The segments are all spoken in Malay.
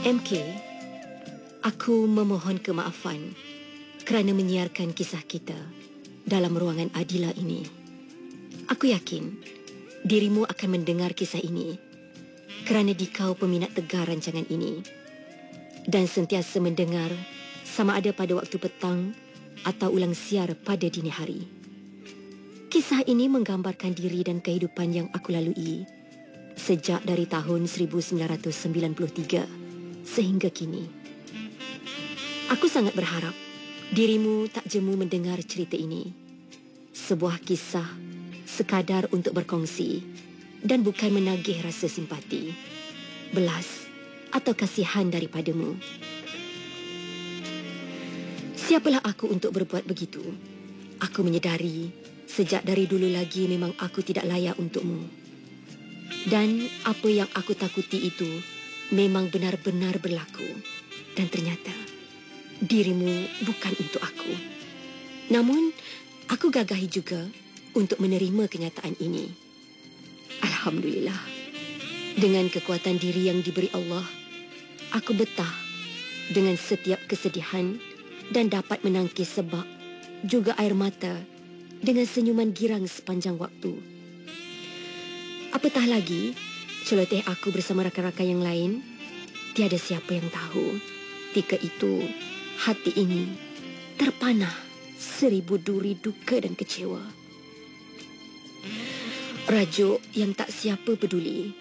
MK, aku memohon kemaafan kerana menyiarkan kisah kita dalam ruangan Adila ini. Aku yakin dirimu akan mendengar kisah ini kerana dikau peminat tegar rancangan ini dan sentiasa mendengar sama ada pada waktu petang atau ulang siar pada dini hari. Kisah ini menggambarkan diri dan kehidupan yang aku lalui sejak dari tahun 1993 sehingga kini. Aku sangat berharap dirimu tak jemu mendengar cerita ini. Sebuah kisah sekadar untuk berkongsi dan bukan menagih rasa simpati, belas atau kasihan daripadamu. Siapalah aku untuk berbuat begitu? Aku menyedari sejak dari dulu lagi memang aku tidak layak untukmu. Dan apa yang aku takuti itu memang benar-benar berlaku. Dan ternyata dirimu bukan untuk aku. Namun, aku gagahi juga untuk menerima kenyataan ini. Alhamdulillah. Dengan kekuatan diri yang diberi Allah, aku betah dengan setiap kesedihan dan dapat menangkis sebab juga air mata dengan senyuman girang sepanjang waktu. Apatah lagi, celoteh aku bersama rakan-rakan yang lain, tiada siapa yang tahu. Ketika itu, hati ini terpanah 1000 duri duka dan kecewa. Rajuk yang tak siapa peduli.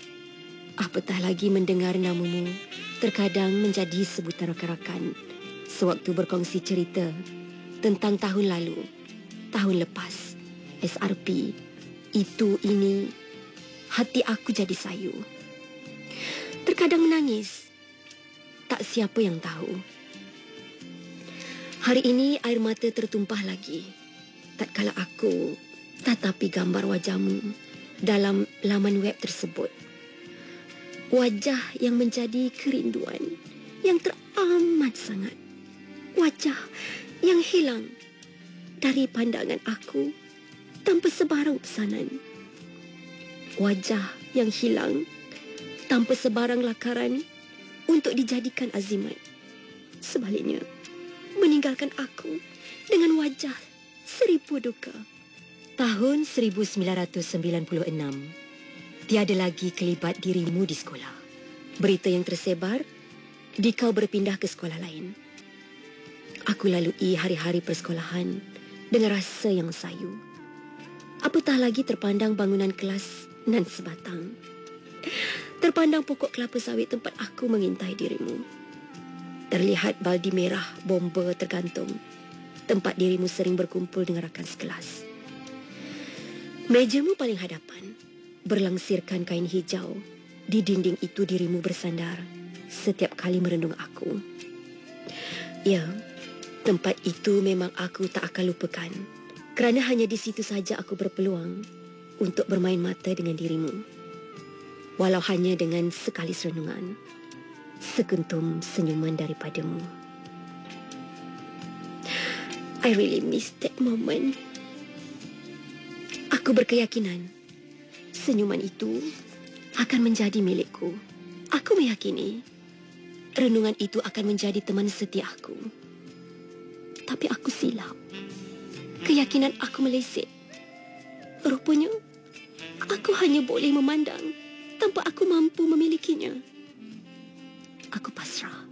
Apatah lagi mendengar namamu terkadang menjadi sebutan rakan-rakan sewaktu berkongsi cerita tentang tahun lalu, tahun lepas, SRP, itu ini, hati aku jadi sayu. Terkadang menangis. Tak siapa yang tahu. Hari ini air mata tertumpah lagi tatkala aku tatapi gambar wajahmu dalam laman web tersebut. Wajah yang menjadi kerinduan yang teramat sangat. Wajah yang hilang dari pandangan aku tanpa sebarang pesanan. Wajah yang hilang tanpa sebarang lakaran untuk dijadikan azimat. Sebaliknya, meninggalkan aku dengan wajah 1000 duka. Tahun 1996, tiada lagi kelibat dirimu di sekolah. Berita yang tersebar, dikau berpindah ke sekolah lain. Aku lalui hari-hari persekolahan dengan rasa yang sayu. Apatah lagi terpandang bangunan kelas nan sebatang. Terpandang pokok kelapa sawit tempat aku mengintai dirimu. Terlihat baldi merah bomba tergantung tempat dirimu sering berkumpul dengan rakan sekelas. Mejamu paling hadapan berlangsirkan kain hijau. Di dinding itu dirimu bersandar setiap kali merendung aku. Ya, tempat itu memang aku tak akan lupakan kerana hanya di situ saja aku berpeluang untuk bermain mata dengan dirimu. Walau hanya dengan sekali serenungan, segentum senyuman daripadamu. I really miss that moment. Aku berkeyakinan senyuman itu akan menjadi milikku. Aku meyakini renungan itu akan menjadi teman setia aku. Tapi aku silap. Keyakinan aku meleset. Rupanya, aku hanya boleh memandang tanpa aku mampu memilikinya. Aku pasrah.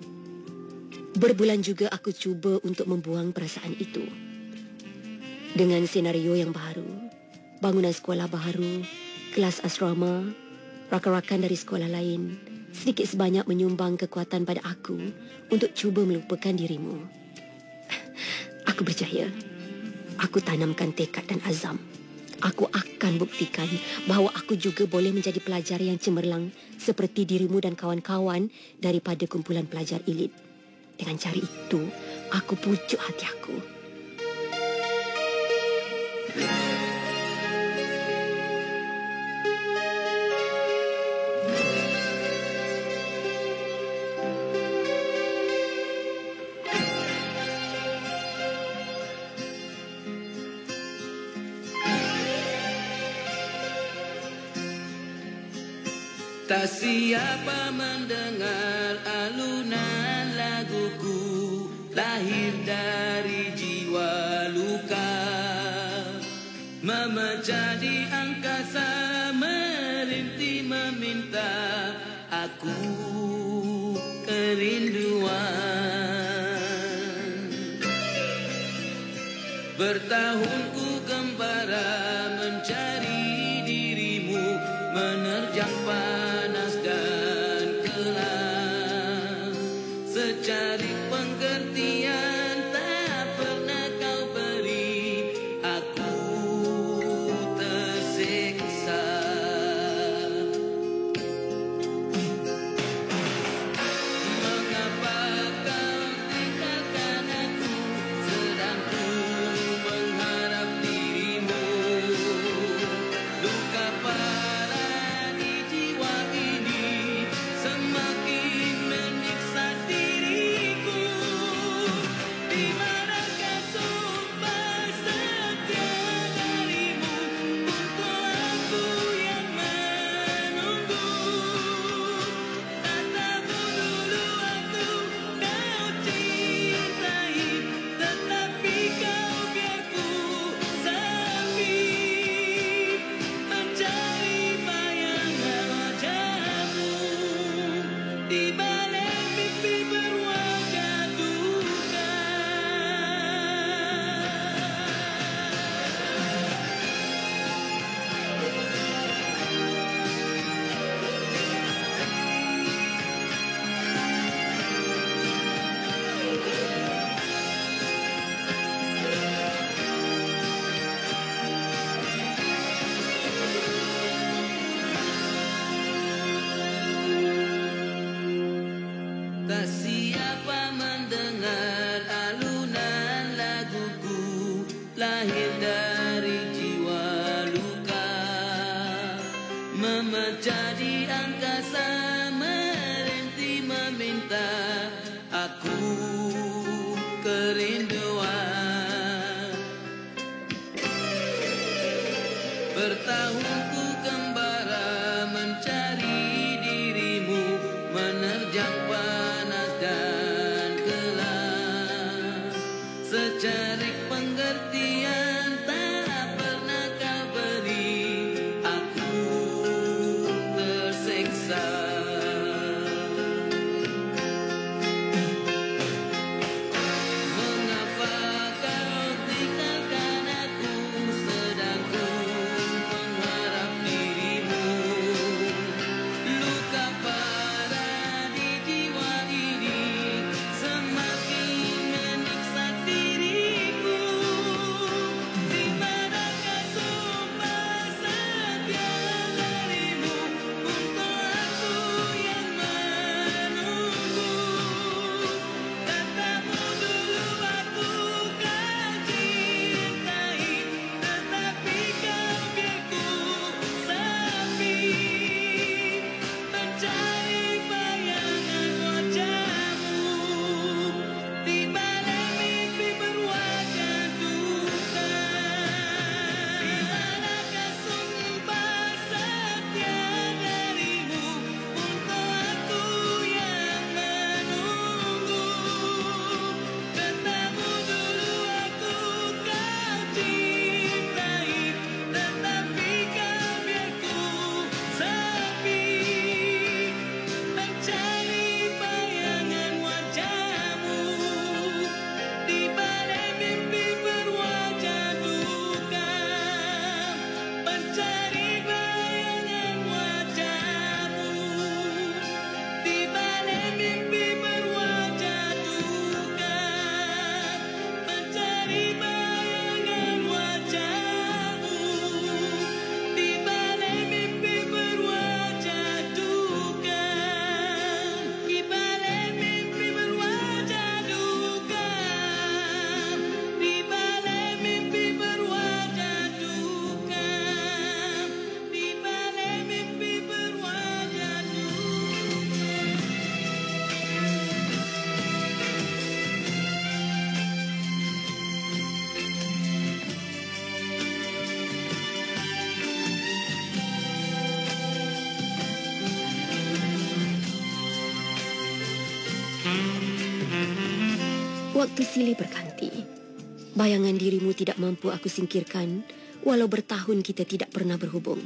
Berbulan juga aku cuba untuk membuang perasaan itu. Dengan senario yang baru, bangunan sekolah baru, kelas asrama, rakan-rakan dari sekolah lain, sedikit sebanyak menyumbang kekuatan pada aku untuk cuba melupakan dirimu. Aku berjaya. Aku tanamkan tekad dan azam. Aku akan buktikan bahawa aku juga boleh menjadi pelajar yang cemerlang seperti dirimu dan kawan-kawan daripada kumpulan pelajar elit. Dengan cara itu, aku pujuk hati aku. Tak siapa mendengar alunan laguku, lahir dari jiwa luka, memecah di angkasa, merintih meminta aku kerinduan. Bertahun ku gembara mencari dirimu, menerjang panas dan gelap, secari pengertian tak pernah kau beri, aku tersiksa. Mengapa kau tinggalkan aku, sedang ku mengharap dirimu? Luka parah di jiwa ini semakin menyiksa diriku. Di manakah sumpah setia darimu untuk aku yang menunggu? Tak tahu dulu aku kau cintai, tetapi kau biarku sepi, mencari bayangan wajahmu di balik mimpi berwajah duka. Tak siapa mendengar alunan laguku, lahir dari jiwa luka, memecah di angkasa, merintih meminta aku kerinduan. Bertahun ku gembara mencari dirimu, menerjang panas dan gelap, secari pengertian tak pernah kau beri, aku tersiksa. Waktu silih berganti. Bayangan dirimu tidak mampu aku singkirkan walau bertahun kita tidak pernah berhubung.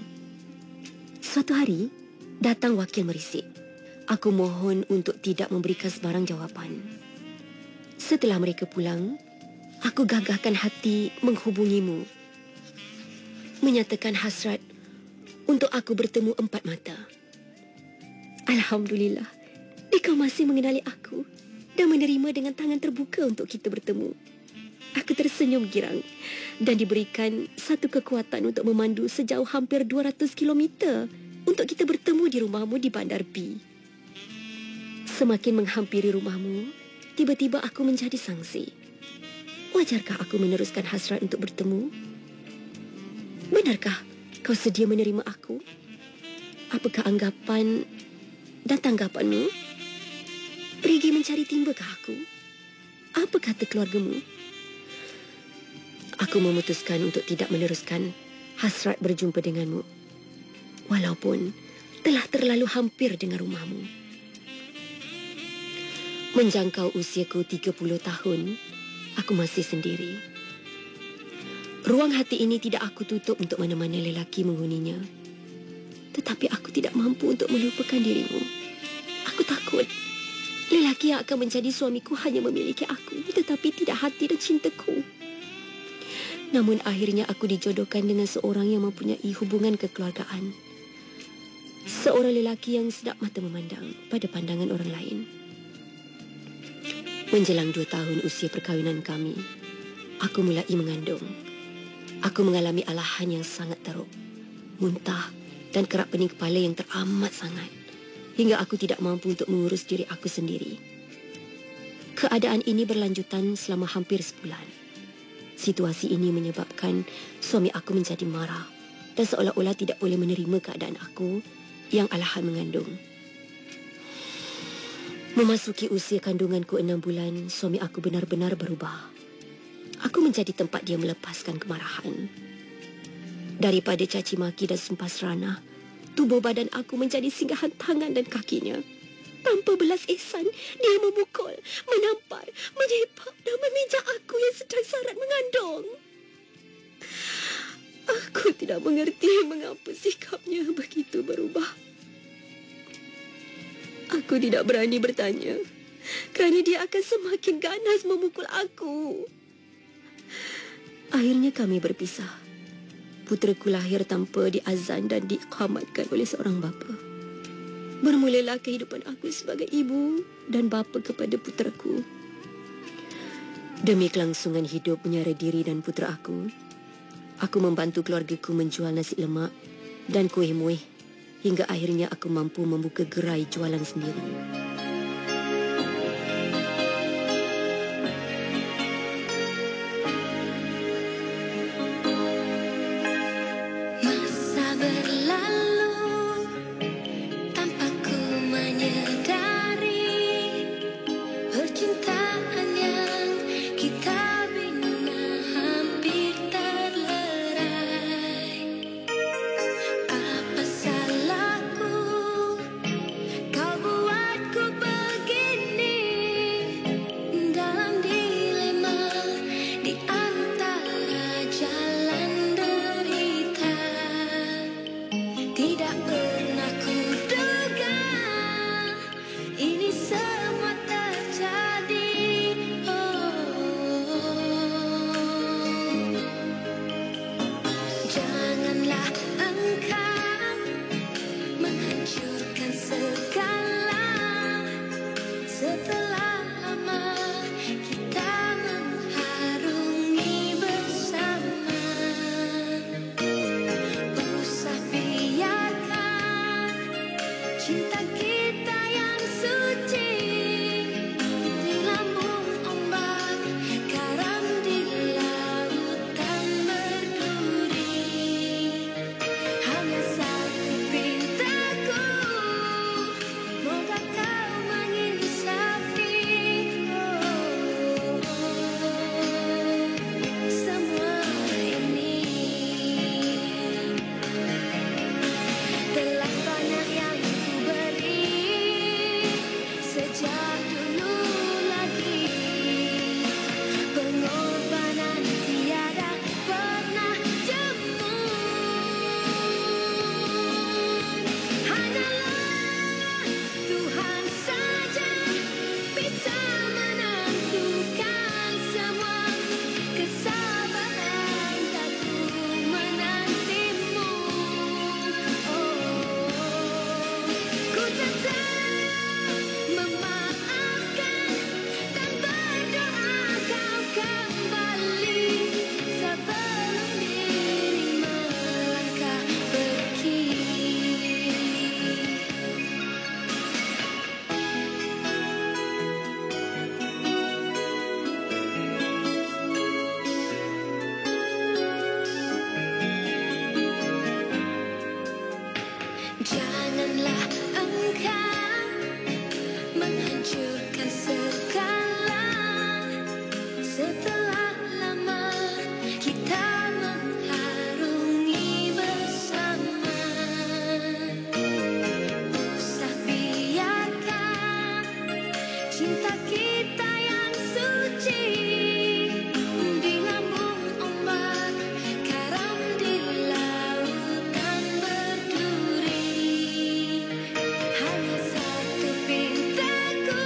Suatu hari, datang wakil merisik. Aku mohon untuk tidak memberikan sebarang jawapan. Setelah mereka pulang, aku gagahkan hati menghubungimu. Menyatakan hasrat untuk aku bertemu empat mata. Alhamdulillah, engkau masih mengenali aku dan menerima dengan tangan terbuka untuk kita bertemu. Aku tersenyum girang dan diberikan satu kekuatan untuk memandu sejauh hampir 200 kilometer untuk kita bertemu di rumahmu di Bandar B. Semakin menghampiri rumahmu, tiba-tiba aku menjadi sangsi. Wajarkah aku meneruskan hasrat untuk bertemu? Benarkah kau sedia menerima aku? Apakah anggapan dan tanggapanmu? Pergi mencari timba ke aku? Apa kata keluargamu? Aku memutuskan untuk tidak meneruskan hasrat berjumpa denganmu. Walaupun telah terlalu hampir dengan rumahmu. Menjangkau usiaku 30 tahun, aku masih sendiri. Ruang hati ini tidak aku tutup untuk mana-mana lelaki menghuninya. Tetapi aku tidak mampu untuk melupakan dirimu. Aku takut lelaki yang akan menjadi suamiku hanya memiliki aku, tetapi tidak hati dan cintaku. Namun akhirnya aku dijodohkan dengan seorang yang mempunyai hubungan kekeluargaan. Seorang lelaki yang sedap mata memandang pada pandangan orang lain. Menjelang 2 tahun usia perkahwinan kami, aku mulai mengandung. Aku mengalami alahan yang sangat teruk, muntah dan kerap pening kepala yang teramat sangat, hingga aku tidak mampu untuk mengurus diri aku sendiri. Keadaan ini berlanjutan selama hampir sebulan. Situasi ini menyebabkan suami aku menjadi marah dan seolah-olah tidak boleh menerima keadaan aku yang alahan mengandung. Memasuki usia kandunganku 6 bulan, suami aku benar-benar berubah. Aku menjadi tempat dia melepaskan kemarahan. Daripada caci maki dan sumpah serana, tubuh badan aku menjadi singgahan tangan dan kakinya. Tanpa belas ihsan, dia memukul, menampar, menyepak dan memijak aku yang sedang sarat mengandung. Aku tidak mengerti mengapa sikapnya begitu berubah. Aku tidak berani bertanya kerana dia akan semakin ganas memukul aku. Akhirnya kami berpisah. Puteraku lahir tanpa diazan dan diiqamatkan oleh seorang bapa. Bermulalah kehidupan aku sebagai ibu dan bapa kepada puteraku. Demi kelangsungan hidup menyara diri dan putera aku membantu keluargaku menjual nasi lemak dan kuih muih hingga akhirnya aku mampu membuka gerai jualan sendiri. Telah banyak yang ku beri Janganlah engkau menghancurkan segala. Setelah lama kita mengharungi bersama. Usah biarkan cinta kita yang suci di lambung ombak, karam di lautan berduri. Hanya satu pintaku,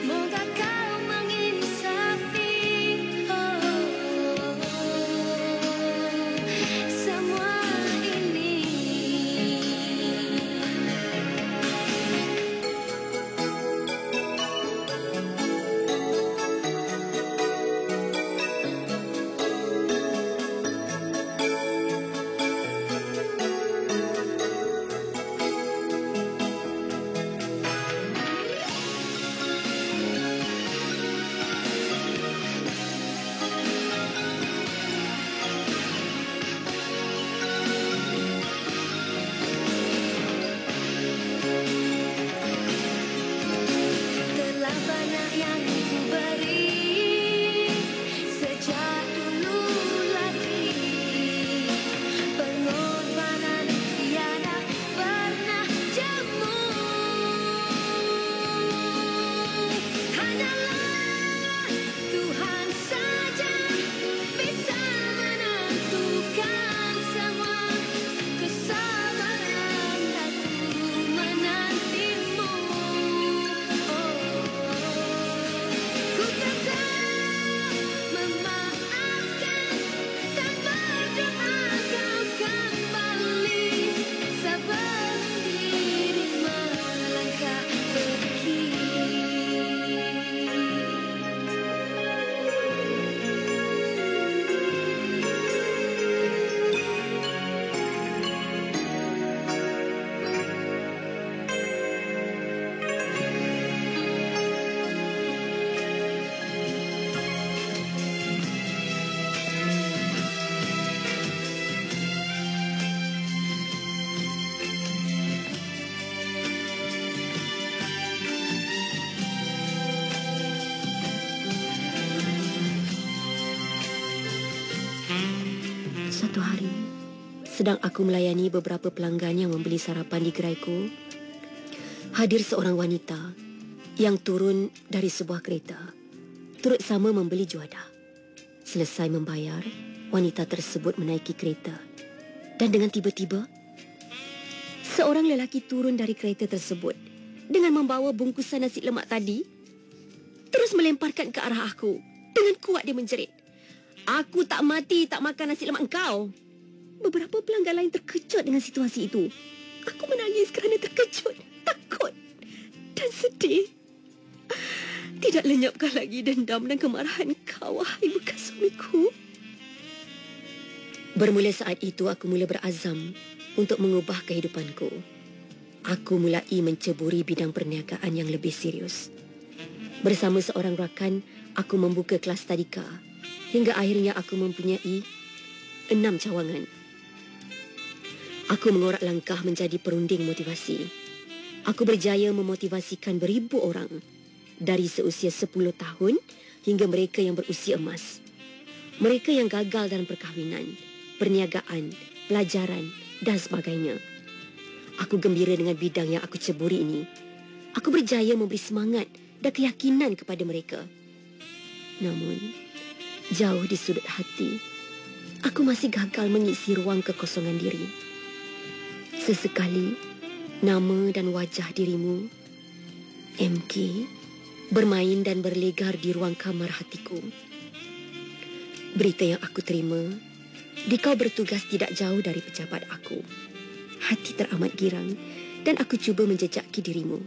moga kau menginsafi semua ini. Telah banyak yang ku beri sejak dulu lagi. Pengorbanan tiada pernah jemu. Hanyalah Tuhan saja bisa menentukan semua. Kesabaran aku menantimu. Ku tetap memaafkan dan berdoa kau kembali sebelum diri melangkah pergi. Suatu hari, sedang aku melayani beberapa pelanggan yang membeli sarapan di geraiku, hadir seorang wanita yang turun dari sebuah kereta, turut sama membeli juadah. Selesai membayar, wanita tersebut menaiki kereta dan dengan tiba-tiba, seorang lelaki turun dari kereta tersebut dengan membawa bungkusan nasi lemak tadi, terus melemparkan ke arah aku. Dengan kuat dia menjerit, "Aku tak mati tak makan nasi lemak engkau." Beberapa pelanggan lain terkejut dengan situasi itu. Aku menangis kerana terkejut, takut dan sedih. Tidak lenyapkah lagi dendam dan kemarahan kau, wahai bekas suamiku? Bermula saat itu aku mula berazam untuk mengubah kehidupanku. Aku mulai menceburi bidang perniagaan yang lebih serius. Bersama seorang rakan, aku membuka kelas tadika hingga akhirnya aku mempunyai 6 cawangan. Aku mengorak langkah menjadi perunding motivasi. Aku berjaya memotivasikan beribu orang dari seusia 10 tahun hingga mereka yang berusia emas. Mereka yang gagal dalam perkahwinan, perniagaan, pelajaran dan sebagainya. Aku gembira dengan bidang yang aku ceburi ini. Aku berjaya memberi semangat dan keyakinan kepada mereka. Namun, jauh di sudut hati, aku masih gagal mengisi ruang kekosongan diri. Sesekali, nama dan wajah dirimu, MK, bermain dan berlegar di ruang kamar hatiku. Berita yang aku terima, dikau bertugas tidak jauh dari pejabat aku. Hati teramat girang dan aku cuba menjejaki dirimu.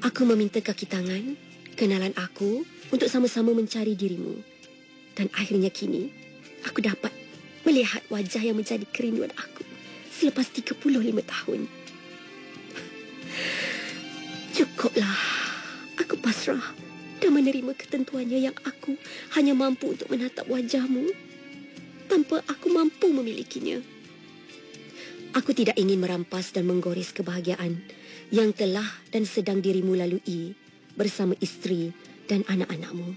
Aku meminta kaki tangan, kenalan aku untuk sama-sama mencari dirimu. Dan akhirnya kini, aku dapat melihat wajah yang menjadi kerinduan aku selepas 35 tahun. Cukuplah, aku pasrah dan menerima ketentuannya yang aku hanya mampu untuk menatap wajahmu tanpa aku mampu memilikinya. Aku tidak ingin merampas dan menggores kebahagiaan yang telah dan sedang dirimu lalui bersama isteri dan anak-anakmu.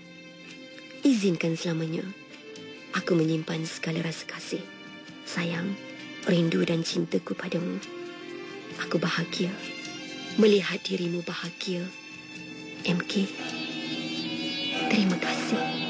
Izinkan selamanya aku menyimpan segala rasa kasih, sayang, rindu dan cintaku padamu. Aku bahagia melihat dirimu bahagia. MK, terima kasih.